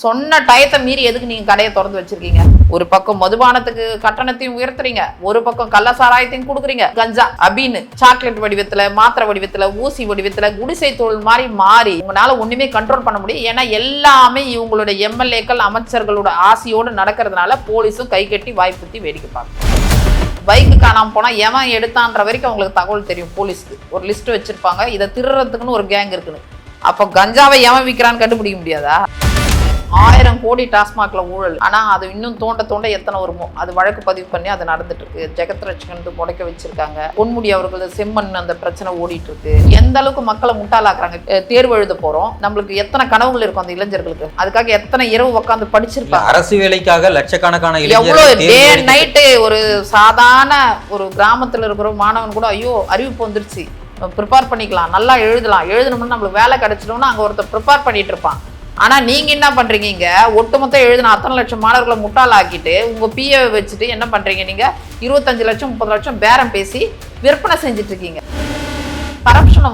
சொன்ன டயத்தை மீறி எதுக்கு நீங்க கடையை திறந்து வச்சிருக்கீங்க? ஒரு பக்கம் மதுபானத்துக்கு கட்டணத்தையும் உயர்த்துறீங்க, ஒரு பக்கம் கள்ள சாராயத்தையும் கொடுக்குறீங்க, கஞ்சா அபின்னு சாக்லேட் வடிவத்துல, மாத்திரை வடிவத்துல, ஊசி வடிவத்துல, குடிசை தொழில் மாதிரி மாறி உங்களால ஒண்ணுமே கண்ட்ரோல் பண்ண முடியும். ஏன்னா எல்லாமே இவங்களோட எம்எல்ஏக்கள் அமைச்சர்களோட ஆசையோடு நடக்கிறதுனால போலீஸும் கை கட்டி வாய்ப்புத்தி வேடிக்கை பார்க்கும். பைக்கு காணாம போனா எவன் எடுத்தான்ற வரைக்கும் அவங்களுக்கு தகவல் தெரியும். போலீஸ்க்கு ஒரு லிஸ்ட் வச்சிருப்பாங்க, இதை திருடுறதுக்குன்னு ஒரு கேங் இருக்குன்னு. அப்போ கஞ்சாவை எவன் விற்கிறான்னு கண்டுபிடிக்க முடியாதா? 1000 கோடி டாஸ்மாக்ல ஊழல். ஆனா அது இன்னும் தோண்ட தோண்ட எத்தனை வருமோ அது வழக்கு பதிவு பண்ணி அது நடந்துட்டு இருக்கு. ஜெகத் ரட்சகன் முடக்க வச்சிருக்காங்க. பொன்முடி அவர்கள் செம்மண் அந்த பிரச்சனை ஓடிட்டு இருக்கு. எந்த அளவுக்கு மக்களை முட்டாளாக்குறாங்க. தேர்வு எழுத போறோம், நம்மளுக்கு எத்தனை கனவுகள் இருக்கும் அந்த இளைஞர்களுக்கு. அதுக்காக எத்தனை இரவு உட்காந்து படிச்சிருப்பாங்க. அரசு வேலைக்காக லட்சக்கணக்கான எவ்வளவு டே நைட்டு. ஒரு சாதாரண ஒரு கிராமத்துல இருக்கிற மாணவன் கூட ஐயோ அறிவிப்பு வந்துருச்சு, ப்ரிப்பேர் பண்ணிக்கலாம், நல்லா எழுதணும்னு நம்மளுக்கு வேலை கிடைச்சிடும்னு அங்க ஒருத்தர் ப்ரிப்பேர் பண்ணிட்டு இருப்பான். ஆனா நீங்க என்ன பண்றீங்க? இங்க ஒட்டுமொத்தம் எழுதின அத்தனை லட்சம் மாணவர்களை முட்டாளாக்கிட்டு உங்க பிஏ வச்சுட்டு என்ன பண்றீங்க? நீங்க 25 லட்சம் 30 லட்சம் பேரம் பேசி விற்பனை செஞ்சுட்டு இருக்கீங்க. கரப்ஷனை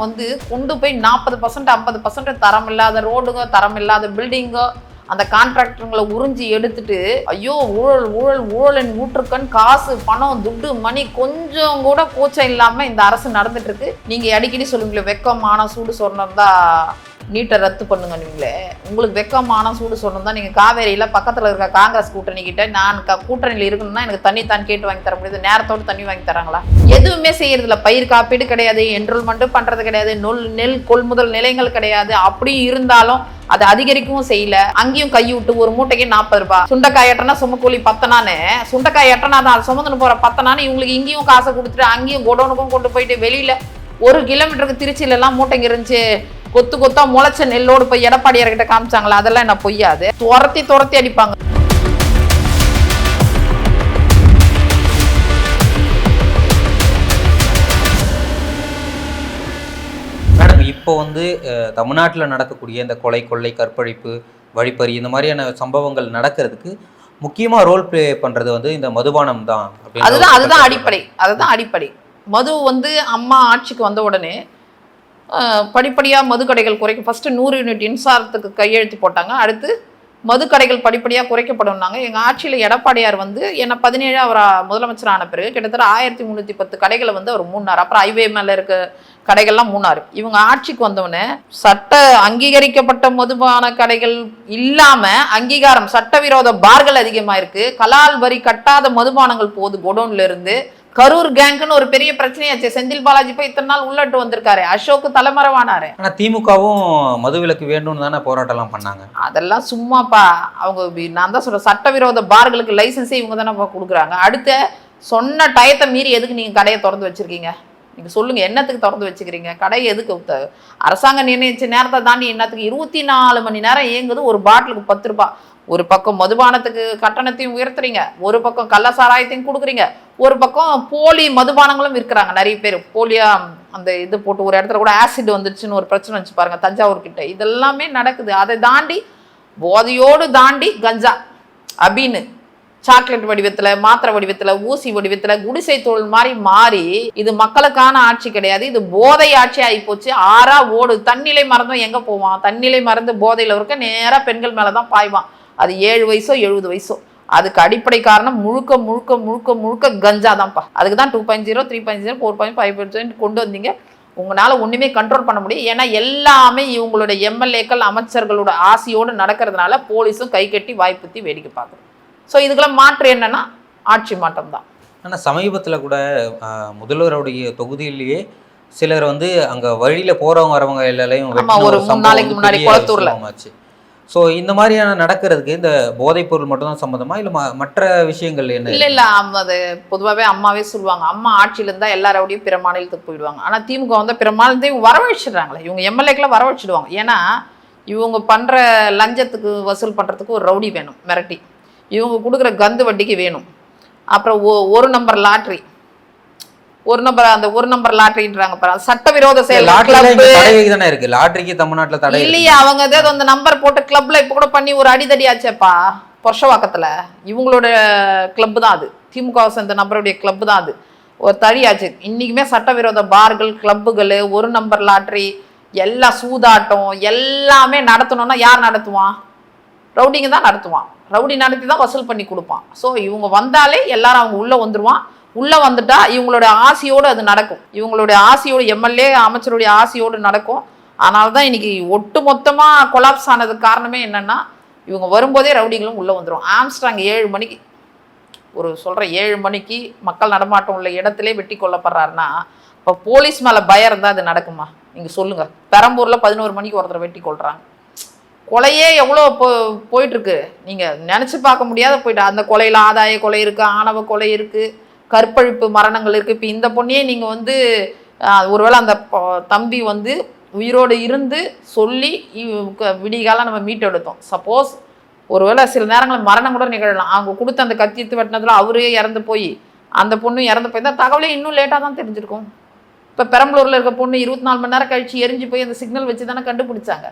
கொண்டு போய் 40% 50% தரம் இல்லாத ரோடுங்க, தரம் இல்லாத பில்டிங்கோ, அந்த கான்ட்ராக்டருங்களை உறிஞ்சி எடுத்துட்டு ஐயோ ஊழல் ஊழல் ஊழலின் ஊற்றுக்கண், காசு பணம் துட்டு மணி கொஞ்சம் கூட கூச்சம் இல்லாம இந்த அரசு நடந்துட்டு இருக்கு. நீங்க அடிக்கடி சொல்லுவீங்களே வெக்கமான சூடு சொன்னோம் தான் நீட்டை ரத்து பண்ணுங்கன்னுவீங்களே. உங்களுக்கு வெக்கமான சூடு சொன்னோம் தான். நீங்க காவேரியில பக்கத்துல இருக்க காங்கிரஸ் கூட்டணி கிட்ட நான் கூட்டணியில் இருக்கணும்னா எனக்கு தண்ணி தான் கேட்டு வாங்கி தர முடியுது. நேரத்தோடு தண்ணி வாங்கி தராங்களா? எதுவுமே செய்யறது இல்லை. பயிர் காப்பீடு கிடையாது, என்ரோல்மெண்ட் பண்றது கிடையாது, நெல் கொள்முதல் நிலையங்கள் கிடையாது. அப்படி இருந்தாலும் அதை அதிகரிக்கவும் செய்யல. அங்கேயும் கை விட்டு ஒரு மூட்டைக்கு 40 ரூபாய். சுண்டைக்காய் எட்டனா சுமக்கூலி 10நான்னு, சுண்டைக்காய் எட்டனா தான் சுமந்துன்னு போற 10நான்னு இவங்களுக்கு இங்கேயும் காசை கொடுத்துட்டு அங்கேயும் கோடவுனுக்கும் கொண்டு போயிட்டு வெளியில 1 கிலோமீட்டருக்கு திருச்சியில எல்லாம் மூட்டைங்க இருந்துச்சு. கொத்து கொத்தா முளைச்ச நெல்லோடு போய் எடப்பாடியார்கிட்ட காமிச்சாங்களா? அதெல்லாம் என்ன பொய்யாது? துரத்தி அடிப்பாங்க. மேடம், இப்போ தமிழ்நாட்டில் நடக்கக்கூடிய இந்த கொலை, கொள்ளை, கற்பழிப்பு, வழிப்பறி இந்த மாதிரியான சம்பவங்கள் நடக்கிறதுக்கு முக்கியமா ரோல் பிளே பண்றது இந்த மதுபானம் தான். அதுதான் அடிப்படை. மது அம்மா ஆட்சிக்கு வந்த உடனே படிப்படியாக மதுக்கடைகள் குறைக்க ஃபர்ஸ்ட் 100 யூனிட் மின்சாரத்துக்கு கையெழுத்து போட்டாங்க. அடுத்து மதுக்கடைகள் படிப்படியாக குறைக்கப்படணும்னாங்க. எங்கள் ஆட்சியில் எடப்பாடியார் என்னை 17 அவர் முதலமைச்சர் ஆன பிறகு கிட்டத்தட்ட 1310 கடைகளை அவர் மூணார். அப்புறம் ஹைவே மேலே இருக்க கடைகள்லாம் மூணார். இவங்க ஆட்சிக்கு வந்தவொடனே சட்ட அங்கீகரிக்கப்பட்ட மதுபான கடைகள் இல்லாமல் அங்கீகாரம் சட்டவிரோத பார்கள் அதிகமாக இருக்குது. கலால் வரி கட்டாத மதுபானங்கள் போகுது கோடவுன்ல இருந்து. கரூர் கேங்க்னு ஒரு பெரிய பிரச்சனையாச்சு. செந்தில் பாலாஜி போய் இத்தனை நாள் உள்ளட்டு வந்திருக்காரு. அசோக் தலைமறைவானாரு. ஆனா திமுகவும் மதுவிலக்கு வேண்டும்னு தானே போராட்டம் எல்லாம் பண்ணாங்க. அதெல்லாம் சும்மாப்பா. அவங்க நான் தான் சொல்றேன், சட்டவிரோத பார்களுக்கு லைசன்ஸே இவங்க தானே கொடுக்குறாங்க. அடுத்த சொன்ன டயத்தை மீறி எதுக்கு நீங்க கடையை திறந்து வச்சிருக்கீங்க? நீங்க சொல்லுங்க, என்னத்துக்கு திறந்து வச்சுக்கிறீங்க? கடை எதுக்கு? அரசாங்கம் நிர்ணயிச்ச நேரத்தை தாண்டி என்னத்துக்கு 24 மணி நேரம் இயங்குது. ஒரு பாட்டிலுக்கு 10 ரூபாய். ஒரு பக்கம் மதுபானத்துக்கு கட்டணத்தையும் உயர்த்துறீங்க, ஒரு பக்கம் கள்ள சாராயத்தையும் கொடுக்குறீங்க, ஒரு பக்கம் போலி மதுபானங்களும் விற்கிறாங்க. நிறைய பேர் போலியா அந்த இது போட்டு ஒரு இடத்துல கூட ஆசிட் வந்துருச்சுன்னு ஒரு பிரச்சனை வச்சு பாருங்க தஞ்சாவூர் கிட்ட. இதெல்லாமே நடக்குது. அதை தாண்டி போதையோடு தாண்டி கஞ்சா அபின்னு சாக்லேட் வடிவத்துல, மாத்திரை வடிவத்துல, ஊசி வடிவத்துல, குடிசை தொழில் மாதிரி மாறி இது மக்களுக்கான ஆட்சி கிடையாது. இது போதை ஆட்சி ஆகி போச்சு. ஆறா ஓடு. தன்னிலை மறந்தும் எங்க போவான்? தன்னிலை மறந்து போதையில இருக்க நேரா பெண்கள் மேலதான் பாய்வான். அது 7 வயசோ 70 வயசோ. அதுக்கு அடிப்படை காரணம் முழுக்க முழுக்க முழுக்க முழுக்க கஞ்சா தான்ப்பா. அதுக்கு தான் 2.0 3.0 4.5% கொண்டு வந்தீங்க. உங்களால ஒண்ணுமே கண்ட்ரோல் பண்ண முடியும். ஏன்னா எல்லாமே இவங்களோட எம்எல்ஏக்கள் அமைச்சர்களோட ஆசையோடு நடக்கிறதுனால போலீஸும் கை கட்டி வாய்ப்புத்தி வேடிக்கை பார்க்குறோம். ஸோ இதுக்கெல்லாம் மாற்று என்னன்னா ஆட்சி மாற்றம் தான். ஆனால் சமீபத்தில் கூட முதல்வருடைய தொகுதியிலேயே சிலர் அங்கே வழியில் போகிறவங்க வரவங்க எல்லாரையும் ஒரு 3 நாளைக்கு முன்னாடி குளத்தூர்ல ஆச்சு. ஸோ இந்த மாதிரியான நடக்கிறதுக்கு இந்த போதைப் பொருள் மட்டும்தான் சம்மந்தமா இல்லை மற்ற விஷயங்கள் என்ன? இல்லை அது பொதுவாகவே அம்மாவே சொல்லுவாங்க, அம்மா ஆட்சியில் இருந்தால் எல்லாரோடையும் பிற மாநிலத்துக்கு போயிடுவாங்க. ஆனால் திமுக பிற மாநிலத்தையும் வரவழைச்சிடுறாங்களே. இவங்க எம்எல்ஏக்களை வரவழைச்சிடுவாங்க. ஏன்னா இவங்க பண்ணுற லஞ்சத்துக்கு வசூல் பண்ணுறதுக்கு ஒரு ரவுடி வேணும் மிரட்டி. இவங்க கொடுக்குற கந்து வட்டிக்கு வேணும். அப்புறம் ஒரு நம்பர் லாட்ரி, ஒரு நம்பர் லாட்டரின்றாங்க பாருங்க. சட்டவிரோத செயல் இருக்கு. லாட்டரிக்கு தமிழ்நாட்டுல தடை இல்லையா? அவங்க ஏதாவது அந்த நம்பர் போட்டு கிளப்ல இப்ப கூட பண்ணி ஒரு அடிதடி ஆச்சேப்பா பொர்ஷவாக்கத்துல. இவங்களோட கிளப் தான் அது. திமுக சேர்ந்த நம்பருடைய கிளப் தான் அது. ஒரு தடியாச்சு. இன்னைக்குமே சட்டவிரோத பார்கள், கிளப்புகள், ஒரு நம்பர் லாட்டரி, எல்லா சூதாட்டம் எல்லாமே நடத்தணும்னா யார் நடத்துவான்? ரவுடிங்க தான் நடத்துவான், ரவுடி நடத்தி தான் வசூல் பண்ணி கொடுப்பான். ஸோ இவங்க வந்தாலே எல்லாரும் அவங்க உள்ளே வந்துடுவான். உள்ளே வந்துட்டா இவங்களோட ஆசையோடு அது நடக்கும், இவங்களுடைய ஆசையோடு எம்எல்ஏ அமைச்சருடைய ஆசையோடு நடக்கும். அதனால தான் இன்னைக்கு ஒட்டு மொத்தமாக கொலாப்ஸ் ஆனதுக்கு காரணமே என்னென்னா இவங்க வரும்போதே ரவுடிகளும் உள்ளே வந்துடும். ஆம்ஸ்ட்ராங் 7 மணிக்கு ஒரு சொல்கிற 7 மணிக்கு மக்கள் நடமாட்டம் உள்ள இடத்துல வெட்டி கொல்லப்படுறாருன்னா இப்போ போலீஸ் மேலே பயம் இருந்தால் அது நடக்குமா? நீங்கள் சொல்லுங்கள். பெரம்பூரில் 11 மணிக்கு ஒருத்தர் வெட்டி கொள்கிறாங்க. கொலையே எவ்வளோ போயிட்டுருக்கு, நீங்கள் நினச்சி பார்க்க முடியாத போயிட்டு. அந்த கொலையில் ஆதாய கொலை இருக்குது, ஆணவ கொலை இருக்குது, கற்பழிப்பு மரணங்கள் இருக்குது. இப்போ இந்த பொண்ணையே நீங்கள் வந்து ஒருவேளை அந்த தம்பி வந்து உயிரோடு இருந்து சொல்லி விடிகாலம் நம்ம மீட்டெடுத்தோம். சப்போஸ் ஒருவேளை சில நேரங்களில் மரணம் கூட நிகழலாம். அவங்க கொடுத்த அந்த கத்தியத்து வெட்டினதில் அவரே இறந்து போய் அந்த பொண்ணு இறந்து போய் தான் தகவலே இன்னும் லேட்டாக தான் தெரிஞ்சிருக்கும். இப்போ பெரம்பலூரில் இருக்க பொண்ணு 24 மணி நேரம் கழிச்சு எரிஞ்சு போய் அந்த சிக்னல் வச்சு தானே கண்டுபிடிச்சாங்க.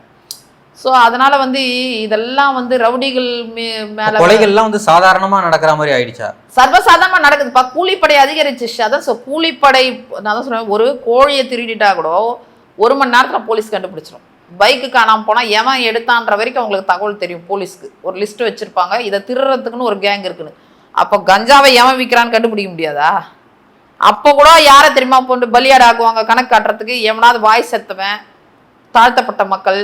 ஸோ அதனால வந்து இதெல்லாம் வந்து ரவுடிகள் மேலே கொலைகள்லாம் வந்து சாதாரணமாக நடக்கிற மாதிரி ஆயிடுச்சா? சர்வசாதாரணமாக நடக்குதுப்பா. கூலிப்படை அதிகரிச்சிச்சு. அதான் கூலிப்படை நான் தான் சொன்னேன். ஒரு கோழியை திருடிட்டா கூட 1 மணி நேரத்தில் போலீஸ் கண்டுபிடிச்சிடும். பைக்கு காணாமல் போனால் எவன் எடுத்தான்ற வரைக்கும் அவங்களுக்கு தகவல் தெரியும். போலீஸ்க்கு ஒரு லிஸ்ட்டு வச்சுருப்பாங்க, இதை திருடுறதுக்குன்னு ஒரு கேங் இருக்குன்னு. அப்போ கஞ்சாவை எவன் விற்கிறான்னு கண்டுபிடிக்க முடியாதா? அப்போ கூட யாரை தெரியுமா போட்டு பலியாடு ஆக்குவாங்க கணக்கு காட்டுறதுக்கு. எவனாவது வாய் செத்துவன், தாழ்த்தப்பட்ட மக்கள்,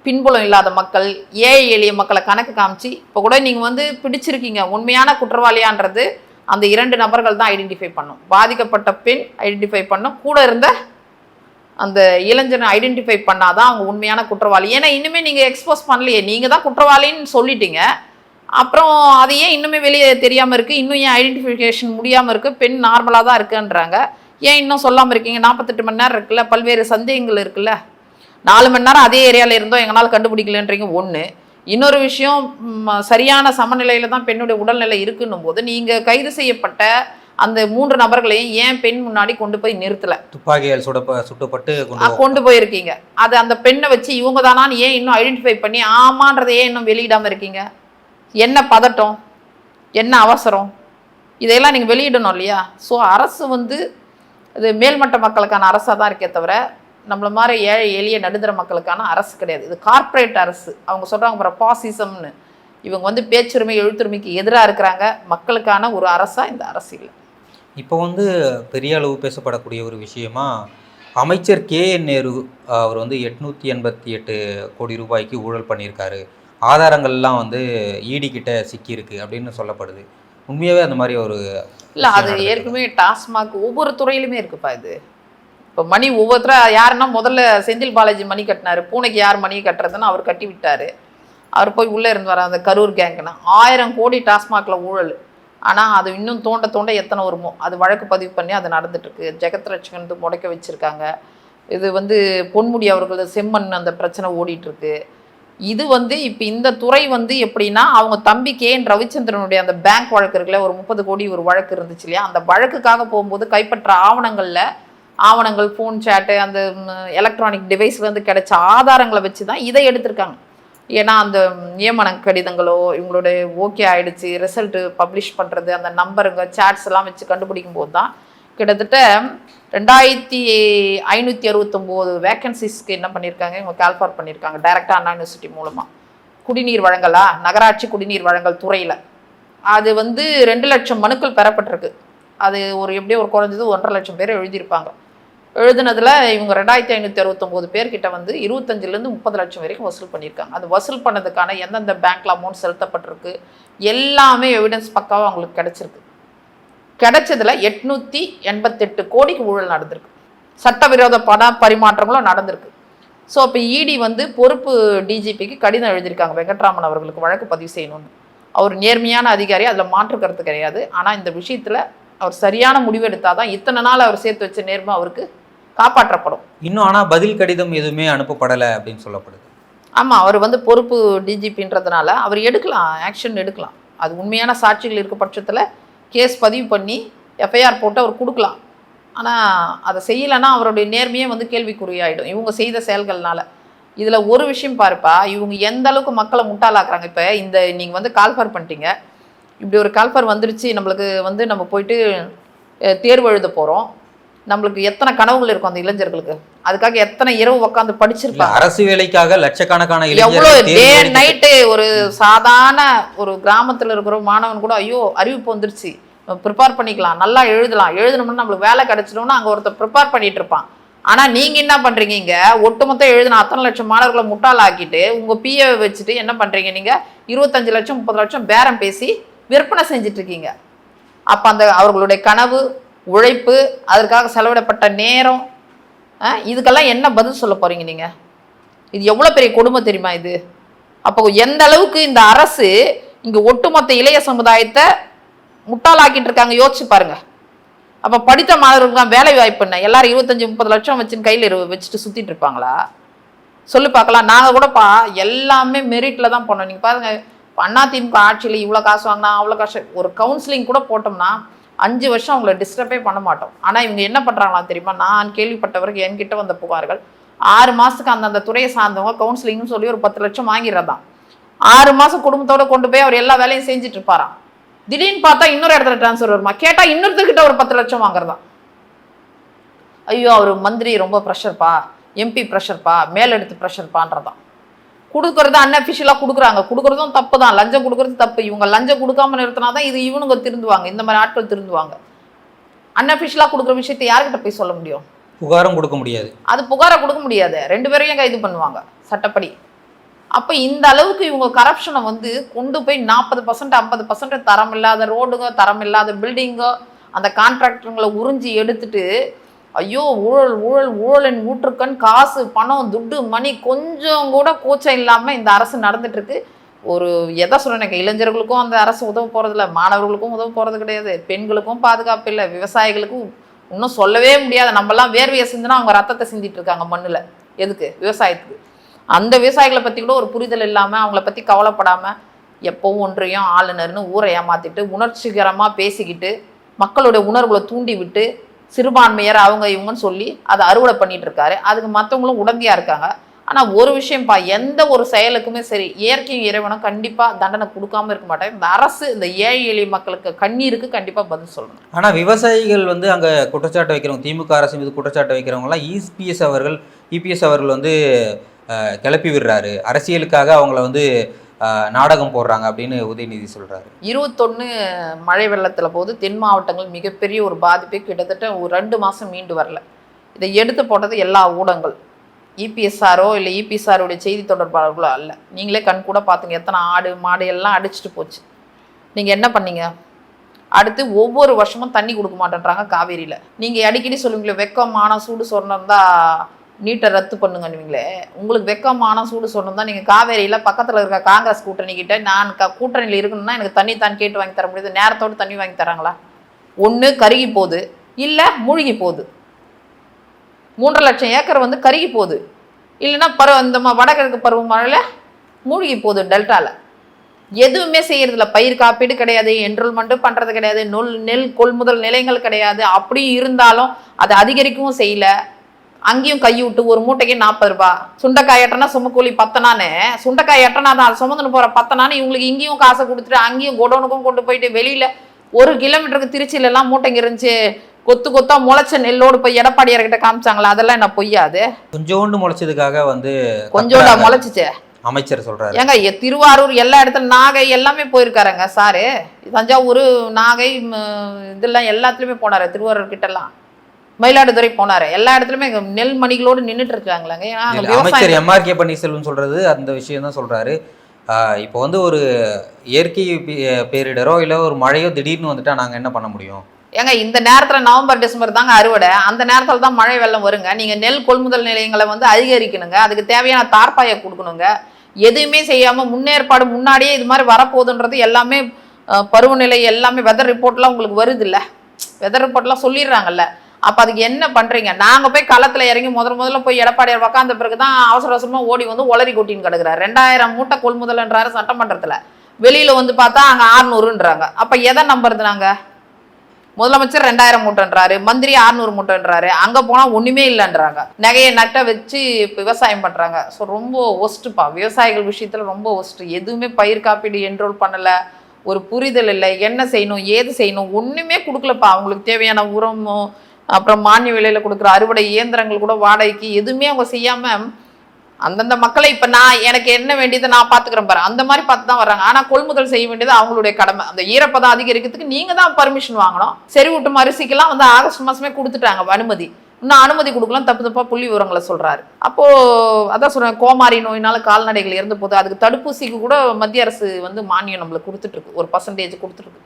பின்புலம் இல்லாத மக்கள், ஏழை எளிய மக்களை கணக்கு காமிச்சு இப்போ கூட நீங்கள் வந்து பிடிச்சிருக்கீங்க. உண்மையான குற்றவாளியான்றது அந்த 2 நபர்கள் தான் ஐடென்டிஃபை பண்ணும். பாதிக்கப்பட்ட பெண் ஐடென்டிஃபை பண்ணும், கூட இருந்த அந்த இளைஞனை ஐடென்டிஃபை பண்ணாதான் அவங்க உண்மையான குற்றவாளி. ஏன்னா இன்னுமே நீங்கள் எக்ஸ்போஸ் பண்ணலையே, நீங்கள் தான் குற்றவாளின்னு சொல்லிட்டீங்க. அப்புறம் அது ஏன் இன்னுமே வெளியே தெரியாமல் இருக்குது, இன்னும் ஏன் ஐடென்டிஃபிகேஷன் முடியாமல் இருக்குது? பெண் நார்மலாக தான் இருக்குன்றாங்க, ஏன் இன்னும் சொல்லாமல் இருக்கீங்க? 48 மணி நேரம் இருக்குல்ல, பல்வேறு சந்தேகங்கள் இருக்குல்ல. 4 மணி நேரம் அதே ஏரியாவில் இருந்தோம் எங்களால் கண்டுபிடிக்கலன்றீங்க. ஒன்று. இன்னொரு விஷயம், சரியான சமநிலையில் தான் பெண்ணுடைய உடல்நிலை இருக்குன்னும் போது நீங்கள் கைது செய்யப்பட்ட அந்த 3 நபர்களையும் ஏன் பெண் முன்னாடி கொண்டு போய் நிறுத்தலை? துப்பாக்கியால் சுட்டப்பட்டு கொண்டு போயிருக்கீங்க. அது அந்த பெண்ணை வச்சு இவங்க தானான்னு ஏன் இன்னும் ஐடென்டிஃபை பண்ணி ஆமான்றதை ஏன் இன்னும் வெளியிடாமல் இருக்கீங்க? என்ன பதட்டம், என்ன அவசரம்? இதையெல்லாம் நீங்கள் வெளியிடணும் இல்லையா? ஸோ அரசு வந்து இது மேல்மட்ட மக்களுக்கான அரசாக தான் இருக்கே தவிர நம்மள மாதிரி ஏழை எளிய நடுத்தர மக்களுக்கான அரசு கிடையாது. இது கார்ப்பரேட் அரசு. அவங்க சொல்கிறாங்க அப்புறம் பாசிசம்னு. இவங்க வந்து பேச்சுரிமை எழுத்துரிமைக்கு எதிராக இருக்கிறாங்க. மக்களுக்கான ஒரு அரசாக இந்த அரசு இல்லை. இப்போ வந்து பெரிய அளவு பேசப்படக்கூடிய ஒரு விஷயமா அமைச்சர் KN நேரு அவர் வந்து 888 கோடி ரூபாய்க்கு ஊழல் பண்ணியிருக்காரு, ஆதாரங்கள்லாம் வந்து ED கிட்ட சிக்கியிருக்கு அப்படின்னு சொல்லப்படுது. உண்மையாகவே அந்த மாதிரி ஒரு இல்லை, அது ஏற்கனவே டாஸ்மாக் ஒவ்வொரு துறையிலுமே இருக்குப்பா. இது இப்போ மணி ஒவ்வொருத்தராக யாருன்னா முதல்ல செந்தில் பாலாஜி மணி கட்டினார், பூனைக்கு யார் மணி கட்டுறதுன்னு அவர் கட்டி விட்டார். அவர் போய் உள்ளே இருந்து வர அந்த கரூர் கேங்குன்னா 1000 கோடி டாஸ்மாகில் ஊழல். ஆனால் அது இன்னும் தோண்ட தோண்ட எத்தனை வருமோ அது வழக்கு பதிவு பண்ணி அது நடந்துட்டுருக்கு. ஜெகத் ரட்சகன் முடக்க வச்சுருக்காங்க. இது வந்து பொன்முடி அவர்களது செம்மண் அந்த பிரச்சனை ஓடிட்டுருக்கு. இது வந்து இப்போ இந்த துறை வந்து எப்படின்னா அவங்க தம்பி KN ரவிச்சந்திரனுடைய அந்த பேங்க் வழக்கு இருக்குல்ல, ஒரு 30 கோடி ஒரு வழக்கு இருந்துச்சு இல்லையா, அந்த வழக்குக்காக போகும்போது கைப்பற்ற ஆவணங்கள், ஃபோன் சேட்டு, அந்த எலக்ட்ரானிக் டிவைஸ்லேருந்து கிடைச்ச ஆதாரங்களை வச்சு தான் இதை எடுத்திருக்காங்க. ஏன்னா அந்த நியமன கடிதங்களோ இவங்களுடைய ஓகே ஆகிடுச்சு, ரிசல்ட்டு பப்ளிஷ் பண்ணுறது, அந்த நம்பருங்க சேட்ஸ் எல்லாம் வச்சு கண்டுபிடிக்கும் போது தான் கிட்டத்தட்ட 2569 வேக்கன்சிஸ்க்கு என்ன பண்ணியிருக்காங்க இவங்க கால்ஃபார் பண்ணியிருக்காங்க டைரெக்டாக அண்ணா யூனிவர்சிட்டி மூலமாக. குடிநீர் வழங்கலா, நகராட்சி குடிநீர் வழங்கல் துறையில் அது வந்து 2 லட்சம் மனுக்கள் பெறப்பட்டிருக்கு. அது ஒரு எப்படியோ ஒரு குறைஞ்சது 1.5 லட்சம் பேர் எழுதியிருப்பாங்க. எழுதுனதில் இவங்க 2569 பேர்கிட்ட வந்து 25லேருந்து 30 லட்சம் வரைக்கும் வசூல் பண்ணியிருக்காங்க. அது வசூல் பண்ணதுக்கான எந்தெந்த பேங்க்ல அமௌண்ட் செலுத்தப்பட்டிருக்கு எல்லாமே எவிடன்ஸ் பக்காவாக அவங்களுக்கு கிடச்சிருக்கு. கிடைச்சதுல 888 கோடிக்கு ஊழல் நடந்திருக்கு. சட்டவிரோத பண பரிமாற்றங்களும் நடந்திருக்கு. ஸோ இப்போ ED வந்து பொறுப்பு DGPக்கு கடிதம் எழுதியிருக்காங்க, வெங்கட்ராமன் அவர்களுக்கு வழக்கு பதிவு செய்யணும்னு. அவர் நேர்மையான அதிகாரி, அதில் மாற்று கருத்து கிடையாது. ஆனால் இந்த விஷயத்தில் அவர் சரியான முடிவு எடுத்தால் தான் இத்தனை நாள் அவர் சேர்த்து வச்ச நேர்மை அவருக்கு காப்பாற்றப்படும். இன்னும் ஆனால் பதில் கடிதம் எதுவுமே அனுப்பப்படலை அப்படின்னு சொல்லப்படுது. ஆமாம், அவர் வந்து பொறுப்பு DGPன்றதுனால அவர் எடுக்கலாம், ஆக்ஷன் எடுக்கலாம். அது உண்மையான சாட்சிகள் இருக்க பட்சத்தில் கேஸ் பதிவு பண்ணி FIR போட்டு அவர் கொடுக்கலாம். ஆனால் அதை செய்யலைன்னா அவருடைய நேர்மையே வந்து கேள்விக்குறியாயிடும் இவங்க செய்த செயல்கள்னால. இதில் ஒரு விஷயம் பாருப்பா, இவங்க எந்த அளவுக்கு மக்களை முட்டாளாக்குறாங்க. இப்போ இந்த நீங்கள் வந்து கால்ஃபார் பண்ணிட்டீங்க, இப்படி ஒரு கால்ஃபார் வந்துருச்சு, நம்மளுக்கு வந்து நம்ம போயிட்டு தேர்வு எழுத போகிறோம், நம்மளுக்கு எத்தனை கனவுகள் இருக்கும் அந்த இளைஞர்களுக்கு, அதுக்காக எத்தனை இரவு உட்காந்து படிச்சிருப்பாங்க. அரசு வேலைக்காக லட்சக்கணக்கான எவ்வளவு டே அண்ட் நைட்டு ஒரு சாதாரண ஒரு கிராமத்துல இருக்கிற மாணவன் கூட ஐயோ அறிவிப்பு வந்துருச்சு ப்ரிப்பேர் பண்ணிக்கலாம், நல்லா எழுதணும்னு நம்மளுக்கு வேலை கிடைச்சிடும்னு அங்க ஒருத்தர் ப்ரிப்பேர் பண்ணிட்டு இருப்பான். ஆனா நீங்க என்ன பண்றீங்க, இங்க ஒட்டுமொத்தம் எழுதின அத்தனை லட்சம் மாணவர்களை முட்டாள் ஆக்கிட்டு உங்க பிஏ வச்சுட்டு என்ன பண்றீங்க, நீங்க 25 லட்சம் 30 லட்சம் பேரம் பேசி விற்பனை செஞ்சுட்டு இருக்கீங்க. அப்ப அந்த அவர்களுடைய கனவு, உழைப்பு, அதற்காக செலவிடப்பட்ட நேரம், இதுக்கெல்லாம் என்ன பதில் சொல்ல போறீங்க நீங்க? இது எவ்வளவு பெரிய கொடுமை தெரியுமா இது? அப்போ எந்த அளவுக்கு இந்த அரசு இங்க ஒட்டுமொத்த இளைய சமுதாயத்தை முட்டாளாக்கிட்டு இருக்காங்க யோசிச்சு பாருங்க. அப்ப படித்த மாணவர்களுக்கு வேலை வாய்ப்பு என்ன? எல்லாரும் 25-30 லட்சம் வச்சுன்னு கையில வச்சுட்டு சுத்திட்டு இருப்பாங்களா? சொல்லி பார்க்கலாம். நாங்க கூடப்பா எல்லாமே மெரிட்ல தான் போனோம். நீங்க பாருங்க, அதிமுக ஆட்சியில் இவ்வளோ காசு வாங்கினா அவ்வளோ காசு, ஒரு கவுன்சிலிங் கூட போட்டோம்னா 5 வருஷம் அவங்கள டிஸ்டர்பே பண்ண மாட்டோம். ஆனால் இவங்க என்ன பண்ணுறாங்களா தெரியுமா? நான் கேள்விப்பட்டவருக்கு என்கிட்ட வந்த புகார்கள் 6 மாதத்துக்கு அந்தந்த துறையை சார்ந்தவங்க கவுன்சிலிங்னு சொல்லி ஒரு 10 லட்சம் வாங்கிடுறதான். 6 மாதம் குடும்பத்தோட கொண்டு போய் அவர் எல்லா வேலையும் செஞ்சுட்டு இருப்பாராம். திடீர்னு பார்த்தா இன்னொரு இடத்துல டிரான்ஸ்ஃபர் வருமா, கேட்டால் இன்னொருத்தர்கிட்ட ஒரு 10 லட்சம் வாங்குறதான். ஐயோ அவர் மந்திரி ரொம்ப ப்ரெஷர்ப்பா, எம்பி ப்ரெஷர்ப்பா, மேலெடுத்து ப்ரெஷர்ப்பான்றதான். கொடுக்கறது அன்அஃபிஷியலாக கொடுக்குறாங்க, கொடுக்குறதும் தப்பு தான். லஞ்சம் கொடுக்குறது தப்பு. இவங்க லஞ்சம் கொடுக்காம நிறுத்தினா தான் இது இவனுங்க திருந்துவாங்க, இந்த மாதிரி ஆட்கள் திருந்துவாங்க. அன்அஃபிஷியலாக கொடுக்குற விஷயத்தை யார்கிட்ட போய் சொல்ல முடியும்? புகாரும் கொடுக்க முடியாது. அது புகாரை கொடுக்க முடியாது, 2 பேரையும் கைது பண்ணுவாங்க சட்டப்படி. அப்போ இந்த அளவுக்கு இவங்க கரப்ஷனை வந்து கொண்டு போய் 40% 50% தரம் இல்லாத ரோடுங்க, தரம் இல்லாத பில்டிங்கோ, அந்த கான்ட்ராக்டருங்களை உறிஞ்சி எடுத்துட்டு ஐயோ ஊழல் ஊழல் ஊழலின் ஊற்றுக்கண், காசு பணம் துட்டு மணி கொஞ்சம் கூட கூச்சம் இல்லாமல் இந்த அரசு நடந்துட்டு இருக்கு. ஒரு எதை சொல்றேன், இளைஞர்களுக்கும் அந்த அரசு உதவ போறதில்ல, மாணவர்களுக்கும் உதவ போறது கிடையாது, பெண்களுக்கும் பாதுகாப்பு இல்லை, விவசாயிகளுக்கும் இன்னும் சொல்லவே முடியாது. நம்மலாம் வேர்வையை சிந்தினா அவங்க ரத்தத்தை சிந்திட்டு இருக்காங்க மண்ணில். எதுக்கு? விவசாயத்துக்கு. அந்த விவசாயிகளை பற்றி கூட ஒரு புரிதல் இல்லாமல், அவங்கள பற்றி கவலைப்படாமல், எப்பவும் ஒன்றையும் ஆளுநர்னு ஊரை ஏமாத்திட்டு உணர்ச்சிகரமாக பேசிக்கிட்டு மக்களுடைய உணர்வுகளை தூண்டி விட்டு சிறுபான்மையர் அவங்க இவங்கன்னு சொல்லி அதை அறுவடை பண்ணிட்டு இருக்காரு. அதுக்கு மற்றவங்களும் உடந்தையா இருக்காங்க. ஆனால் ஒரு விஷயம்ப்பா, எந்த ஒரு செயலுக்குமே சரி இயற்கையும் இறைவனும் கண்டிப்பாக தண்டனை கொடுக்காம இருக்க மாட்டாங்க. இந்த அரசு இந்த ஏழை எளிய மக்களுக்கு கண்ணீருக்கு கண்டிப்பாக பதில் சொல்லணும். ஆனால் விவசாயிகள் வந்து அங்கே குற்றச்சாட்டு வைக்கிறவங்க, திமுக அரசு மீது குற்றச்சாட்டு வைக்கிறவங்கலாம் இபிஎஸ் அவர்கள் வந்து கிளப்பி விடுறாரு, அரசியலுக்காக அவங்கள வந்து நாடகம் போடுறாங்க அப்படின்னு உதயநிதி சொல்றாரு. 21 மழை வெள்ளத்தில் போது தென் மாவட்டங்கள் மிகப்பெரிய ஒரு பாதிப்பை கிட்டத்தட்ட ஒரு 2 மாதம் மீண்டு வரல. இதை எடுத்து போட்டது எல்லா ஊடகங்கள், இபிஎஸ்ஆரோ இல்லை இபிஎஸ்ஆருடைய செய்தி தொடர்பாளர்களோ அல்ல. நீங்களே கண் கூட பார்த்துங்க, எத்தனை ஆடு மாடு எல்லாம் அடிச்சுட்டு போச்சு. நீங்கள் என்ன பண்ணீங்க? அடுத்து ஒவ்வொரு வருஷமும் தண்ணி கொடுக்க மாட்டேன்றாங்க காவேரியில். நீங்கள் அடிக்கடி சொல்லுவீங்களே வெக்கமான சூடு சொன்னோம் தான் நீட்டை ரத்து பண்ணுங்கன்னுவீங்களே. உங்களுக்கு வெக்கமான சூடு சொன்னோம் தான் நீங்கள் காவேரியில் பக்கத்தில் இருக்க காங்கிரஸ் கூட்டணிக்கிட்ட நான் கூட்டணியில் இருக்கணும்னா எனக்கு தண்ணி தான் கேட்டு வாங்கி தர முடியுது. நேரத்தோடு தண்ணி வாங்கி தராங்களா? ஒன்று கருகி போகுது, இல்லை மூழ்கி போகுது. 3.5 லட்சம் ஏக்கர் வந்து கருகி போகுது, இல்லைன்னா இந்த வடகிழக்கு பருவமழையில் மூழ்கி போகுது டெல்டாவில். எதுவுமே செய்யறதில்ல. பயிர் காப்பீடு கிடையாது, என்ரோல்மெண்ட்டும் பண்ணுறது கிடையாது, நெல் கொள்முதல் நிலையங்கள் கிடையாது. அப்படி இருந்தாலும் அதை அதிகரிக்கவும் செய்யல. அங்கேயும் கை விட்டு ஒரு மூட்டைக்கு 40 ரூபாய். சுண்டைக்காய் எட்டனா சுமக்கூலி 10நான்னு, சுண்டைக்காய் எட்டனா தான் அது சுமந்துன்னு போகிற 10நான்னு இவங்களுக்கு இங்கேயும் காசை கொடுத்துட்டு அங்கேயும் குடோனுக்கும் கொண்டு போயிட்டு வெளியில் 1 கிலோமீட்டருக்கு திருச்சியிலலாம் மூட்டைங்க இருந்துச்சு. கொத்து கொத்தா முளைச்ச நெல்லோடு போய் எடப்பாடியார்கிட்ட காமிச்சாங்களா? அதெல்லாம் என்ன பொய்யாது? கொஞ்சோண்டு முளைச்சதுக்காக வந்து கொஞ்சோண்டா முளைச்சிச்சு அமைச்சர் சொல்றாரு. ஏங்க திருவாரூர் எல்லா இடத்துல நாகை எல்லாமே போயிருக்காருங்க சாரு. தஞ்சாவூர் நாகை இதெல்லாம் எல்லாத்துலயுமே போனாரு. திருவாரூர் கிட்டலாம் மயிலாடுதுறை போனாரு. எல்லா இடத்துலயுமே நெல் மணிகளோடு நின்றுட்டு இருக்காங்களாங்க. அமைச்சர் எம்ஆர்கே பன்னீர்செல்வம் சொல்றது அந்த விஷயம் தான் சொல்றாரு. இப்போ வந்து ஒரு இயற்கை பேரிடரோ இல்லை ஒரு மழையோ திடீர்னு வந்துட்டா நாங்கள் என்ன பண்ண முடியும்? ஏங்க இந்த நேரத்தில் நவம்பர் டிசம்பர் தாங்க அறுவடை. அந்த நேரத்தில் தான் மழை வெள்ளம் வருங்க. நீங்கள் நெல் கொள்முதல் நிலையங்களை வந்து அதிகரிக்கணுங்க, அதுக்கு தேவையான தார்ப்பாயை கொடுக்கணுங்க. எதுவுமே செய்யாமல் முன்னேற்பாடு முன்னாடியே இது மாதிரி வரப்போகுதுன்றது எல்லாமே பருவநிலை எல்லாமே வெதர் ரிப்போர்ட்லாம் உங்களுக்கு வருது இல்லை? வெதர் ரிப்போர்ட்லாம் சொல்லிடுறாங்கல்ல. அப்போ அதுக்கு என்ன பண்ணுறீங்க? நாங்கள் போய் களத்தில் இறங்கி முதல்ல போய் எடப்பாடியார் உக்காந்த பிறகு தான் அவசர அவசரமாக ஓடி வந்து ஒளரி கொட்டின்னு கிடக்குறாரு. 2000 மூட்டை கொள்முதல்ன்றாரு சட்டமன்றத்தில். வெளியில் வந்து பார்த்தா அங்கே 600ன்றாங்க. அப்போ எதை நம்புறது? நாங்கள் முதலமைச்சர் 2000 மூட்டைன்றாரு, மந்திரி 600 மூட்டைன்றாரு, அங்கே போனால் ஒன்றுமே இல்லைன்றாங்க. நகையை நட்டை வச்சு விவசாயம் பண்ணுறாங்க. ஸோ ரொம்ப ஒஸ்ட்டுப்பா, விவசாயிகள் விஷயத்தில் ரொம்ப ஒஸ்ட்டு. எதுவுமே பயிர் காப்பீடு என்ரோல் பண்ணலை, ஒரு புரிதல் இல்லை, என்ன செய்யணும் ஏது செய்யணும் ஒன்றுமே கொடுக்கலப்பா. அவங்களுக்கு தேவையான உரமோ அப்புறம் மானிய விலையில கொடுக்குற அறுவடை இயந்திரங்கள் கூட வாடகைக்கு எதுவுமே அவங்க செய்யாம அந்தந்த மக்களை இப்ப நான் எனக்கு என்ன வேண்டியதை நான் பாத்துக்கிறேன் பாரு, அந்த மாதிரி பார்த்து தான் வர்றாங்க. ஆனா கொள்முதல் செய்ய வேண்டியது அவங்களுடைய கடமை. அந்த ஈரப்பதம் அதிகரிக்கிறதுக்கு நீங்க தான் பர்மிஷன் வாங்கணும். செறிவூட்டும் அரிசிக்கெல்லாம் வந்து ஆகஸ்ட் மாசமே கொடுத்துட்டாங்க அனுமதி. இன்னும் அனுமதி கொடுக்கலாம், தப்பு தப்பா புள்ளி விவரங்களை சொல்றாரு. அப்போ அதான் சொல்றேன், கோமாரி நோயினால கால்நடைகள் இறந்து போகுது. அதுக்கு தடுப்பூசிக்கு கூட மத்திய அரசு வந்து மானியம் நம்மளுக்கு கொடுத்துட்டு இருக்கு, ஒரு % கொடுத்துருக்கு.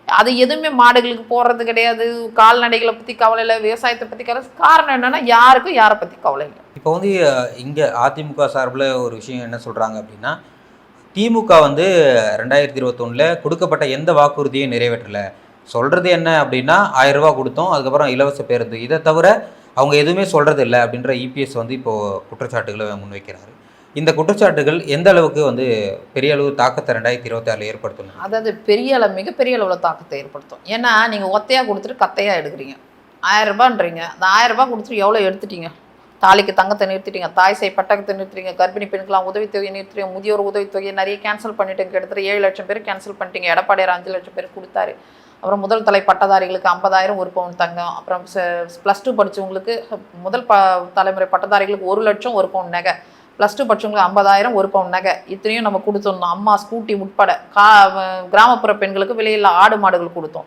அது எதுவுமே மாடுகளுக்கு போடுறது கிடையாது. கால்நடைகளை பத்தி கவலை இல்லை, விவசாயத்தை பத்தி கவலை. காரணம் என்னன்னா யாருக்கும் யாரை பத்தி கவலை இல்லை. இப்போ வந்து இங்கே அதிமுக சார்பில் ஒரு விஷயம் என்ன சொல்கிறாங்க அப்படின்னா, திமுக வந்து 2021 கொடுக்கப்பட்ட எந்த வாக்குறுதியும் நிறைவேற்றலை. சொல்கிறது என்ன அப்படின்னா 1000 ரூபா கொடுத்தோம், அதுக்கப்புறம் இலவச பேருந்து, இதை தவிர அவங்க எதுவுமே சொல்கிறது இல்லை அப்படின்ற இபிஎஸ் வந்து இப்போது குற்றச்சாட்டுகளை முன்வைக்கிறாரு. இந்த குற்றச்சாட்டுகள் எந்த அளவுக்கு வந்து பெரிய அளவு தாக்கத்தை 2026 ஏற்படுத்தணும்? அதாவது மிகப்பெரிய அளவில் தாக்கத்தை ஏற்படுத்தும். ஏன்னா நீங்கள் ஒத்தையாக கொடுத்துட்டு கத்தையாக எடுக்கிறீங்க. 1000 ரூபான்றீங்க, அந்த 1000 ரூபாய் கொடுத்துட்டு எவ்வளோ எடுத்துட்டீங்க? தாலிக்கு தங்கத்தை நிறுத்திட்டீங்க, தாய் செய் பட்டகத்தை நிறுத்துறீங்க, கர்ப்பிணி பெண்களாம் உதவித்தொகை நிறுத்துறீங்க, முதியோர் உதவித்தொகையை நிறைய கேன்சல் பண்ணிட்டு கிட்டத்தட்ட 7 லட்சம் பேர் கேன்சல் பண்ணிட்டீங்க. எடப்பாடியார் 5 லட்சம் பேர் கொடுத்தாரு. அப்புறம் முதல் தலை பட்டதாரிகளுக்கு 50,000 ஒரு பவுன் தங்கம். அப்புறம் +2 படித்தவங்களுக்கு முதல் தலைமுறை பட்டதாரிகளுக்கு 1 லட்சம் ஒரு பவுன் நகை. +2 படித்தவங்களுக்கு 50,000 ஒரு பவுன் நகை. இத்தனையும் நம்ம கொடுத்துருந்தோம். அம்மா ஸ்கூட்டி உட்பட கிராமப்புற பெண்களுக்கு விலையில்லா ஆடு மாடுகள் கொடுத்தோம்.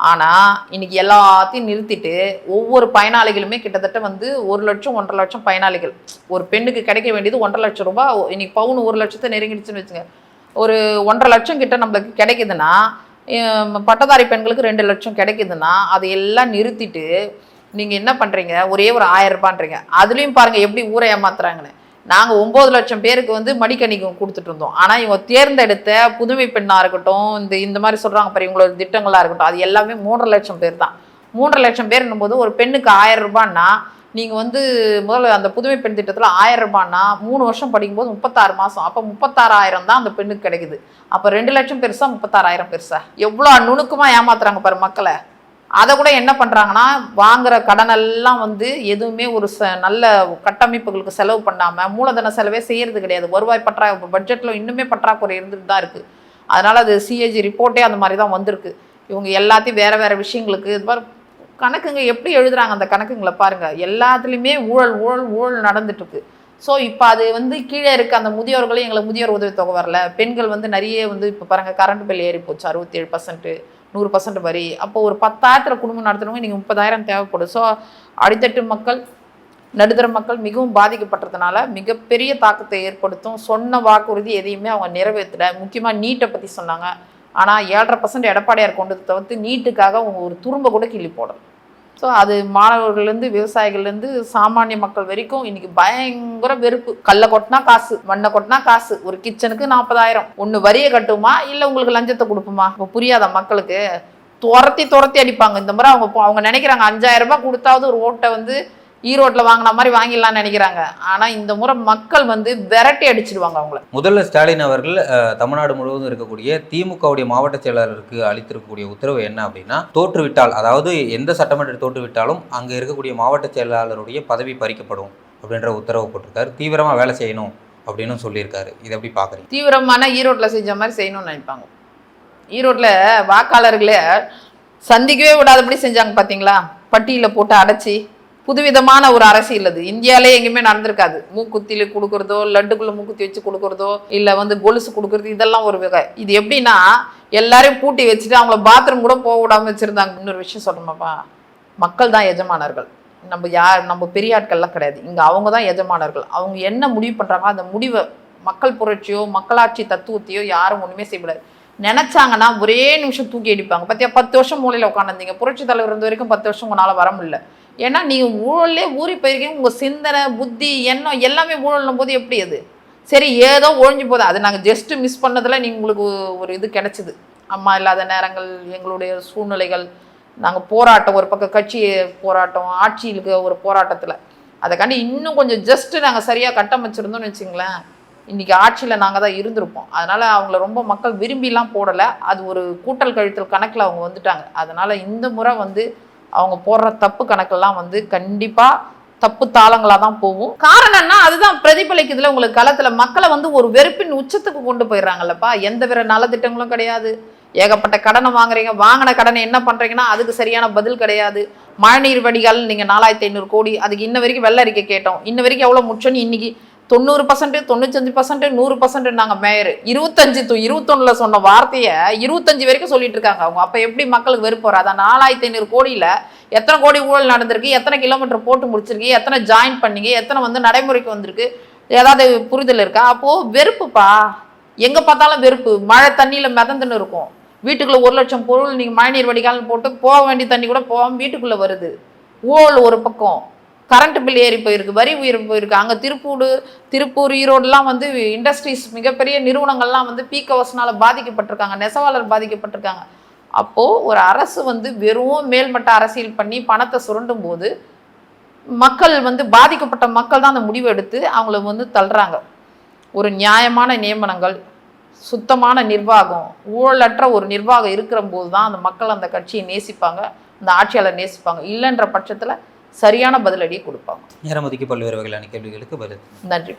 ஆனால் இன்னைக்கு எல்லாத்தையும் நிறுத்திட்டு ஒவ்வொரு பயனாளிகளுமே கிட்டத்தட்ட வந்து 1 லட்சம் 1.5 லட்சம் பயனாளிகள். ஒரு பெண்ணுக்கு கிடைக்க வேண்டியது 1.5 லட்சம் ரூபாய். இன்னைக்கு பவுன் 1 லட்சத்தை நெருங்கிடுச்சுன்னு வச்சுங்க. ஒரு 1.5 லட்சம் கிட்ட நம்மளுக்கு கிடைக்குதுன்னா, பட்டதாரி பெண்களுக்கு 2 லட்சம் கிடைக்குதுன்னா, அதை எல்லாம் நிறுத்திட்டு நீங்கள் என்ன பண்ணுறீங்க? ஒரே ஒரு 1000 ரூபான்றீங்க. அதுலேயும் பாருங்கள் எப்படி ஊரை ஏமாத்துறாங்கன்னு. நாங்கள் 9 லட்சம் பேருக்கு வந்து மடிக்கணிக்கும் கொடுத்துட்டு இருந்தோம். ஆனால் இவங்க தேர்ந்தெடுத்த புதுமை பெண்ணாக இருக்கட்டும், இந்த மாதிரி சொல்கிறாங்க பாரு, இவங்களோட திட்டங்களாக இருக்கட்டும், அது எல்லாமே 3.5 லட்சம் பேர் தான். 3.5 லட்சம் பேர்னும் போது ஒரு பெண்ணுக்கு 1000 ரூபான்னா, நீங்கள் வந்து முதல்ல அந்த புதுமை பெண் திட்டத்தில் 1000 ரூபான்னா 3 வருஷம் படிக்கும்போது 36 மாதம், அப்போ 36,000 தான் அந்த பெண்ணுக்கு கிடைக்குது. அப்போ 2 லட்சம் பெருசா 36,000 பெருசா? எவ்வளோ நுணுக்கமாக ஏமாத்துறாங்க பாரு மக்களை. அதை கூட என்ன பண்ணுறாங்கன்னா, வாங்குற கடனெல்லாம் வந்து எதுவுமே ஒரு நல்ல கட்டமைப்புகளுக்கு செலவு பண்ணாமல் மூலதன செலவே செய்கிறது கிடையாது. வருவாய் பட்ஜெட்டில் இன்னுமே பற்றாக்குறை இருந்துட்டு தான் இருக்குது. அதனால் அது சிஏஜி ரிப்போர்ட்டே அந்த மாதிரி தான் வந்திருக்கு. இவங்க எல்லாத்தையும் வேறு விஷயங்களுக்கு இது மாதிரி கணக்குங்க எப்படி எழுதுறாங்க. அந்த கணக்குங்களை பாருங்கள், எல்லாத்துலேயுமே ஊழல் நடந்துட்டுருக்கு. ஸோ இப்போ அது வந்து கீழே இருக்க அந்த முதியோர்களையும் எங்களுக்கு முதியோர் உதவித்தொகை வரல. பெண்கள் வந்து நிறைய வந்து இப்போ பாருங்கள், கரண்ட் பில் ஏறி போச்சு 67%, 100% வரி. அப்போ ஒரு 10,000 குடும்பம் நடத்துறவங்க நீங்கள் 30,000 தேவைப்படும். ஸோ அடித்தட்டு மக்கள், நடுத்தர மக்கள் மிகவும் பாதிக்கப்பட்டதுனால மிகப்பெரிய தாக்கத்தை ஏற்படுத்தும். சொன்ன வாக்குறுதி எதையுமே அவங்க நிறைவேற்றலை. முக்கியமாக நீட்டை பற்றி சொன்னாங்க. ஆனால் 7.5% எடப்பாடியார் கொண்டு தவிர்த்து நீட்டுக்காக அவங்க ஒரு துரும்ப கூட கிள்ளி போடணும். ஸோ அது மாணவர்கள்லேருந்து விவசாயிகள்லேருந்து சாமானிய மக்கள் வரைக்கும் இன்னைக்கு பயங்கர வெறுப்பு. கல்லை கொட்டினா காசு, மண்ணை கொட்டினா காசு. ஒரு கிச்சனுக்கு 40,000. ஒன்று வரியை கட்டுமா இல்லை உங்களுக்கு லஞ்சத்தை கொடுப்புமா? இப்போ புரியாத மக்களுக்கு துரத்தி அடிப்பாங்க. இந்த மாதிரி அவங்க நினைக்கிறாங்க 5,000 ரூபாய் கொடுத்தாவது ஒரு ஓட்டை வந்து ஈரோட்டில் வாங்கின மாதிரி வாங்கிடலாம்னு நினைக்கிறாங்க. ஆனால் இந்த முறை மக்கள் வந்து விரட்டி அடிச்சிடுவாங்க அவங்கள. முதல்ல ஸ்டாலின் அவர்கள் தமிழ்நாடு முழுவதும் இருக்கக்கூடிய திமுகவுடைய மாவட்ட செயலாளருக்கு அளித்திருக்கக்கூடிய உத்தரவு என்ன அப்படின்னா, தோற்றுவிட்டால், அதாவது எந்த சட்டமன்றத்தில் தோற்றுவிட்டாலும் அங்கே இருக்கக்கூடிய மாவட்ட செயலாளருடைய பதவி பறிக்கப்படும் அப்படின்ற உத்தரவு போட்டிருக்காரு. தீவிரமாக வேலை செய்யணும் அப்படின்னு சொல்லியிருக்காரு. இதை எப்படி பார்க்குறீங்க? தீவிரமான ஈரோட்டில் செஞ்ச மாதிரி செய்யணும்னு நினைப்பாங்க. ஈரோட்டில் வாக்காளர்களே சந்திக்கவே விடாதபடி செஞ்சாங்க பார்த்தீங்களா? பட்டியலில் போட்டு அடைச்சி புதுவிதமான ஒரு அரசியல். அது இந்தியாவிலே எங்கேயுமே நடந்திருக்காது. மூக்குத்தியில் கொடுக்குறதோ, லட்டுக்குள்ளே மூக்குத்தி வச்சு கொடுக்குறதோ, இல்லை வந்து கொலுசு கொடுக்குறது, இதெல்லாம் ஒரு வகை. இது எப்படின்னா எல்லாரையும் பூட்டி வச்சுட்டு அவங்கள பாத்ரூம் கூட போக விடாமல் வச்சுருந்தாங்க. இன்னொரு விஷயம் சொல்லணுமாப்பா, மக்கள் தான் எஜமானர்கள். நம்ம பெரிய ஆட்கள்லாம் கிடையாது. இங்கே அவங்க தான் எஜமானர்கள். அவங்க என்ன முடிவு பண்ணுறாங்க அந்த முடிவை மக்கள் புரட்சியோ மக்களாட்சி தத்துவத்தையோ யாரும் ஒன்றுமே செய்யக்கூடாது. நினச்சாங்கன்னா ஒரே நிமிஷம் தூக்கி அடிப்பாங்க. பார்த்தியா, 10 வருஷம் மூலையில் உட்காந்துருந்தீங்க. புரட்சி தலைவர் இருந்த வரைக்கும் 10 வருஷம் உங்களால் வர முடியல. ஏன்னா நீங்கள் ஊழலே ஊறி போயிருக்கீங்க. உங்கள் சிந்தனை, புத்தி, எண்ணம் எல்லாமே ஊழலும் போது எப்படி அது சரி ஏதோ ஒழிஞ்சு போகுது. அது நாங்கள் ஜஸ்ட்டு மிஸ் பண்ணதில் உங்களுக்கு ஒரு இது கிடச்சிது. அம்மா இல்லாத நேரங்கள், எங்களுடைய சூழ்நிலைகள், நாங்கள் போராட்டம், ஒரு பக்கம் கட்சி போராட்டம், ஆட்சியிலுக்கு ஒரு போராட்டத்தில், அதைக்காண்டி இன்னும் கொஞ்சம் ஜஸ்ட்டு நாங்கள் சரியாக கட்டமைச்சிருந்தோம்னு வச்சுங்களேன், இன்றைக்கி ஆட்சியில் நாங்கள் தான் இருந்திருப்போம். அதனால் அவங்கள ரொம்ப மக்கள் விரும்பிலாம் போடலை. அது ஒரு கூட்டல் கழித்தல் கணக்கில் அவங்க வந்துட்டாங்க. அதனால் இந்த முறை வந்து அவங்க போடுற தப்பு கணக்கெல்லாம் வந்து கண்டிப்பாக தப்பு தாளங்களாக தான் போகும். காரணம்னா அதுதான் பிரதிபலிக்குதுல உங்களுக்கு களத்தில். மக்களை வந்து ஒரு வெறுப்பின் உச்சத்துக்கு கொண்டு போயிடுறாங்கல்லப்பா. எந்த வேற நலத்திட்டங்களும் கிடையாது, ஏகப்பட்ட கடனை வாங்குறீங்க, வாங்கின கடனை என்ன பண்ணுறீங்கன்னா அதுக்கு சரியான பதில் கிடையாது. மழைநீர் வடிகால் நீங்கள் 4500 கோடி, அதுக்கு இன்ன வரைக்கும் வெள்ள அறிக்கை கேட்டோம், இன்ன வரைக்கும் எவ்வளோ முடிச்சோன்னு இன்னைக்கு 90%, 95%, 100% நாங்கள் மேயர் 21 சொன்ன வார்த்தையை 25 வரைக்கும் சொல்லிட்டு இருக்காங்க அவங்க. அப்போ எப்படி மக்களுக்கு வெறுப்பு வராது? 4500 கோடியில் எத்தனை கோடி ஊழல் நடந்திருக்கு, எத்தனை கிலோமீட்டர் போட்டு முடிச்சிருக்கு, எத்தனை ஜாயின் பண்ணீங்க, எத்தனை வந்து நடைமுறைக்கு வந்திருக்கு, ஏதாவது புரிதல் இருக்கா? அப்போது வெறுப்புப்பா, எங்கே பார்த்தாலும் வெறுப்பு. மழை தண்ணியில் மிதந்துன்னு இருக்கும், வீட்டுக்குள்ளே 1 லட்சம் பொருள் நீங்கள் மழைநீர் வடிகால்னு போட்டு போக வேண்டிய தண்ணி கூட போகாமல் வீட்டுக்குள்ளே வருது. ஊழல் ஒரு பக்கம், கரண்ட் பில் ஏறி போயிருக்கு, வரி உயர்வு போயிருக்கு. அங்கே திருப்பூர், ஈரோடுலாம் வந்து இண்டஸ்ட்ரீஸ், மிகப்பெரிய நிறுவனங்கள்லாம் வந்து பீக் ஹவர்ஸ்னால பாதிக்கப்பட்டிருக்காங்க, நெசவாளர் பாதிக்கப்பட்டிருக்காங்க. அப்போது ஒரு அரசு வந்து வெறும் மேல்மட்ட அரசியல் பண்ணி பணத்தை சுரண்டும் போது மக்கள் வந்து பாதிக்கப்பட்ட மக்கள் தான் அந்த முடிவு எடுத்து அவங்கள வந்து தள்ளுறாங்க. ஒரு நியாயமான நியமனங்கள், சுத்தமான நிர்வாகம், ஊழலற்ற ஒரு நிர்வாகம் இருக்கிற போது தான் அந்த மக்கள் அந்த கட்சியை நேசிப்பாங்க, அந்த ஆட்சியாளர் நேசிப்பாங்க. இல்லைன்ற பட்சத்தில் சரியான பதிலடியை கொடுப்பாங்க. நேரம் ஒதுக்கி பல்வேறு வகையிலான கேள்விகளுக்கு பதில். நன்றி.